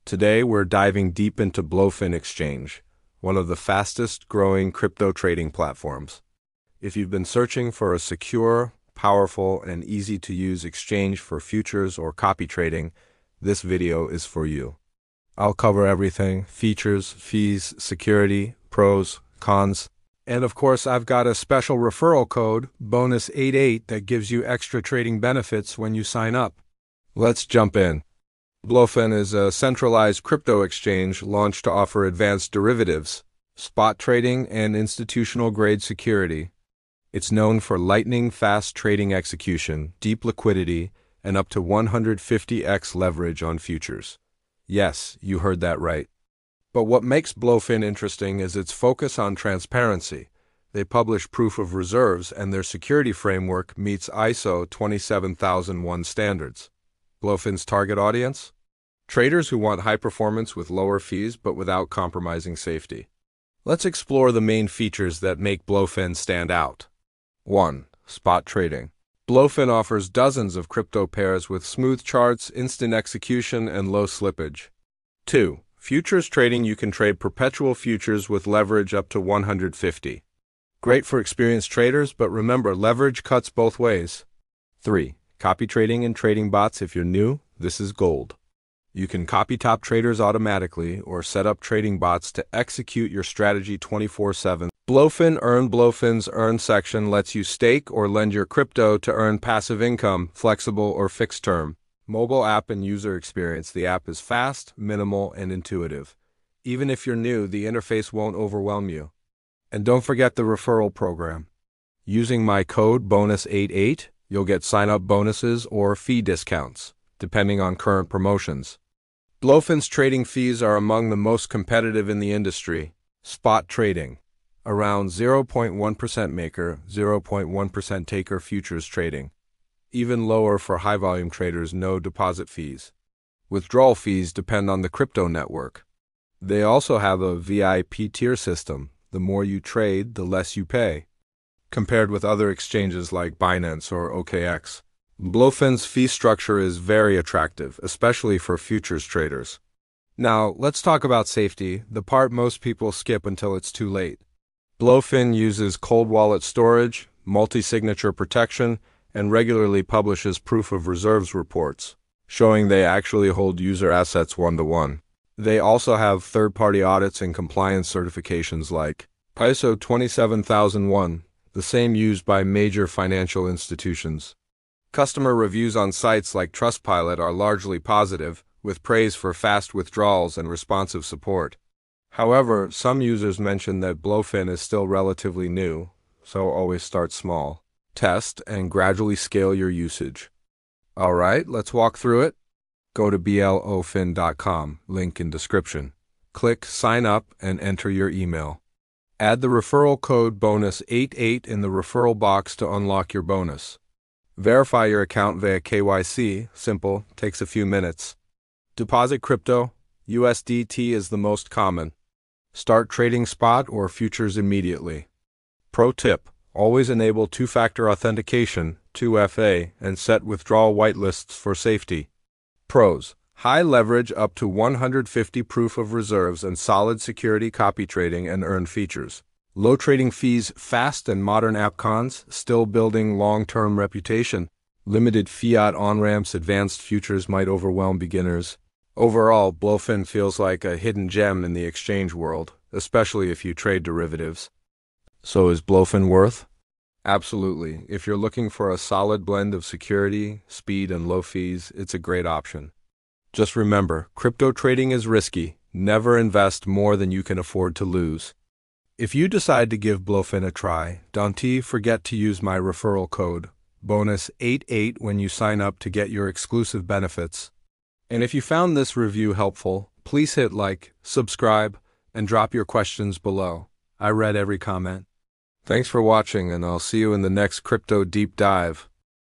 Today we're diving deep into Blofin Exchange, one of the fastest growing crypto trading platforms. If you've been searching for a secure, powerful, and easy to use exchange for futures or copy trading, this video is for you. I'll cover everything: features, fees, security, pros, cons, and of course I've got a special referral code, bonus88, that gives you extra trading benefits when you sign up. Let's jump in. Blofin is a centralized crypto exchange launched to offer advanced derivatives, spot trading, and institutional-grade security. It's known for lightning-fast trading execution, deep liquidity, and up to 150x leverage on futures. Yes, you heard that right. But what makes Blofin interesting is its focus on transparency. They publish proof of reserves, and their security framework meets ISO 27001 standards. Blofin's target audience? Traders who want high performance with lower fees but without compromising safety. Let's explore the main features that make Blofin stand out. 1. Spot trading. Blofin offers dozens of crypto pairs with smooth charts, instant execution, and low slippage. 2. Futures trading. You can trade perpetual futures with leverage up to 150. Great for experienced traders, but remember, leverage cuts both ways. 3. Copy trading and trading bots. If you're new, this is gold. You can copy top traders automatically or set up trading bots to execute your strategy 24/7. Blofin Earn. Blofin's Earn section lets you stake or lend your crypto to earn passive income, flexible or fixed term. Mobile app and user experience. The app is fast, minimal, and intuitive. Even if you're new, the interface won't overwhelm you. And don't forget the referral program. Using my code bonus88, you'll get sign-up bonuses or fee discounts, depending on current promotions. Blofin's trading fees are among the most competitive in the industry. Spot trading. Around 0.1% maker, 0.1% taker futures trading. Even lower for high-volume traders, no deposit fees. Withdrawal fees depend on the crypto network. They also have a VIP tier system. The more you trade, the less you pay, compared with other exchanges like Binance or OKX. Blofin's fee structure is very attractive, especially for futures traders. Now, let's talk about safety, the part most people skip until it's too late. Blofin uses cold wallet storage, multi-signature protection, and regularly publishes proof of reserves reports, showing they actually hold user assets one-to-one. They also have third-party audits and compliance certifications like ISO 27001, the same used by major financial institutions. Customer reviews on sites like Trustpilot are largely positive, with praise for fast withdrawals and responsive support. However, some users mention that Blofin is still relatively new, so always start small. Test and gradually scale your usage. Alright, let's walk through it. Go to blofin.com, link in description. Click Sign Up and enter your email. Add the referral code bonus88 in the referral box to unlock your bonus. Verify your account via KYC, simple, takes a few minutes. Deposit crypto, USDT is the most common. Start trading spot or futures immediately. Pro tip: always enable two-factor authentication, 2FA, and set withdrawal whitelists for safety. Pros: high leverage up to 150 proof of reserves and solid security copy trading and earn features. Low trading fees, fast and modern app. Cons: still building long-term reputation. Limited fiat on-ramps, advanced futures might overwhelm beginners. Overall, Blofin feels like a hidden gem in the exchange world, especially if you trade derivatives. So is Blofin worth? Absolutely. If you're looking for a solid blend of security, speed, and low fees, it's a great option. Just remember, crypto trading is risky. Never invest more than you can afford to lose. If you decide to give Blofin a try, don't forget to use my referral code, bonus88, when you sign up to get your exclusive benefits. And if you found this review helpful, please hit like, subscribe, and drop your questions below. I read every comment. Thanks for watching, and I'll see you in the next crypto deep dive.